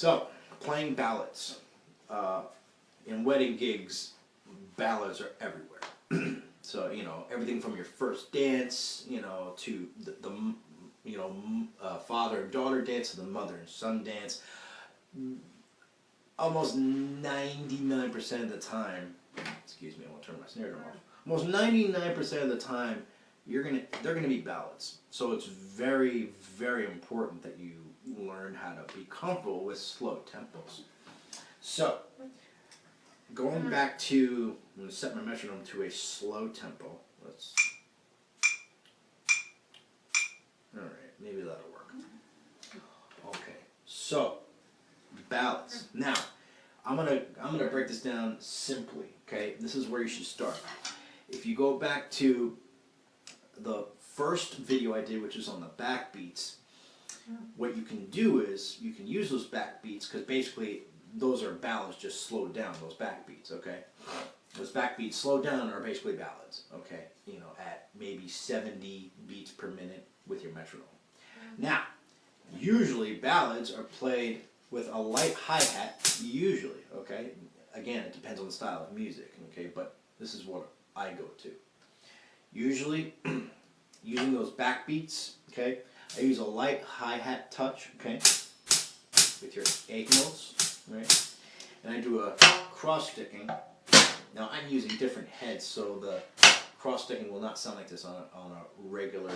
So, playing ballads. In wedding gigs, ballads are everywhere. So, you know, everything from your first dance, you know, to the father and daughter dance, to the mother and son dance. Almost 99% of the time, excuse me, I want to turn my snare drum off. Almost 99% of the time, they're gonna be ballads. So it's very, very important that you learn how to be comfortable with slow tempos. So, going back to, I'm going to set my metronome to a slow tempo. Alright, maybe that'll work. Okay, so, ballads. Now, I'm gonna break this down simply, okay? This is where you should start. If you go back to the first video I did, which is on the backbeats, what you can do is, you can use those backbeats, because basically, those are ballads just slowed down, those backbeats, okay? Those backbeats slowed down are basically ballads, okay? You know, at maybe 70 beats per minute with your metronome. Now, usually ballads are played with a light hi-hat, usually, okay? Again, it depends on the style of music, okay? But this is what I go to. Usually, using those backbeats, okay? I use a light hi-hat touch, okay? With your eighth notes, right? And I do a cross-sticking. Now, I'm using different heads, so the cross-sticking will not sound like this on a regular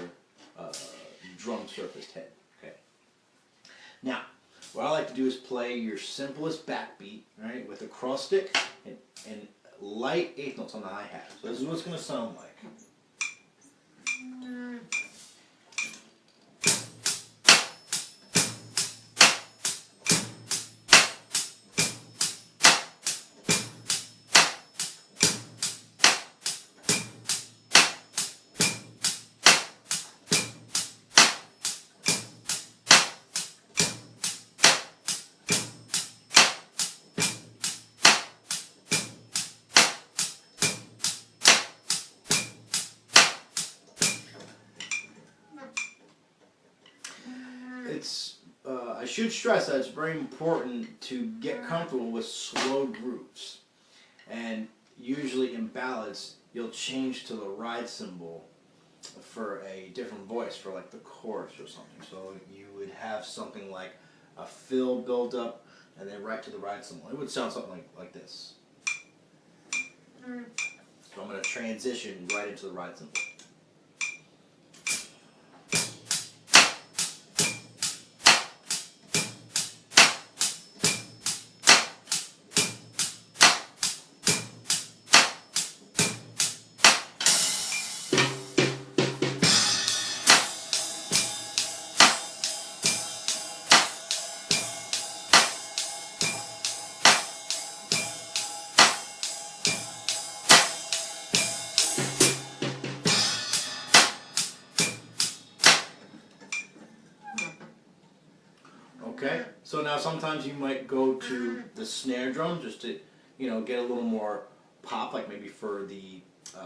drum-surfaced head, okay? Now, what I like to do is play your simplest backbeat, right, with a cross stick and light eighth notes on the hi-hat. So this is what it's going to sound like. I should stress that it's very important to get comfortable with slow grooves. And usually in ballads, you'll change to the ride cymbal for a different voice, for like the chorus or something. So you would have something like a fill build up and then right to the ride cymbal. It would sound something like this. So I'm going to transition right into the ride cymbal. Okay, so now sometimes you might go to the snare drum just to, you know, get a little more pop, like maybe for the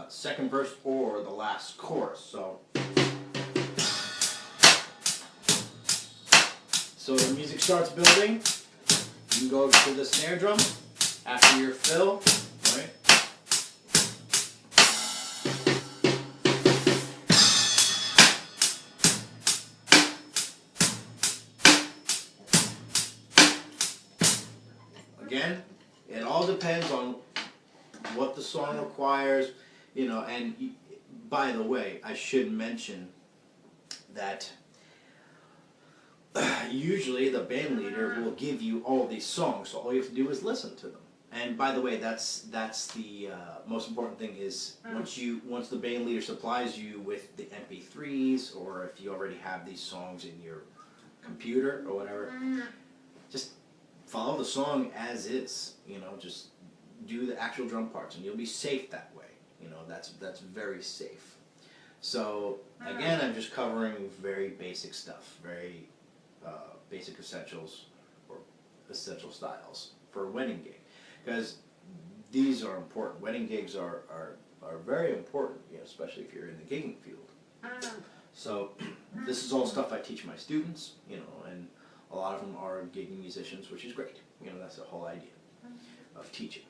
second verse or the last chorus. So the music starts building. You can go to the snare drum after your fill, right? Again, it all depends on what the song requires, you know, and by the way, I should mention that usually the band leader will give you all these songs, so all you have to do is listen to them. And by the way, that's the most important thing is once the band leader supplies you with the MP3s, or if you already have these songs in your computer or whatever, just follow the song as is, you know, just do the actual drum parts and you'll be safe that way. You know, that's very safe. So again, I'm just covering very basic stuff, very basic essentials or essential styles for a wedding gig, because these are important. Wedding gigs are very important, you know, especially if you're in the gigging field. So this is all stuff I teach my students, you know, and A lot of them are gigging musicians, which is great. You know, that's the whole idea of teaching.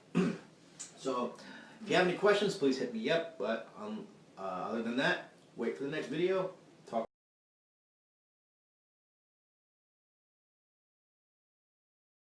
So, if you have any questions, please hit me up. But other than that, wait for the next video.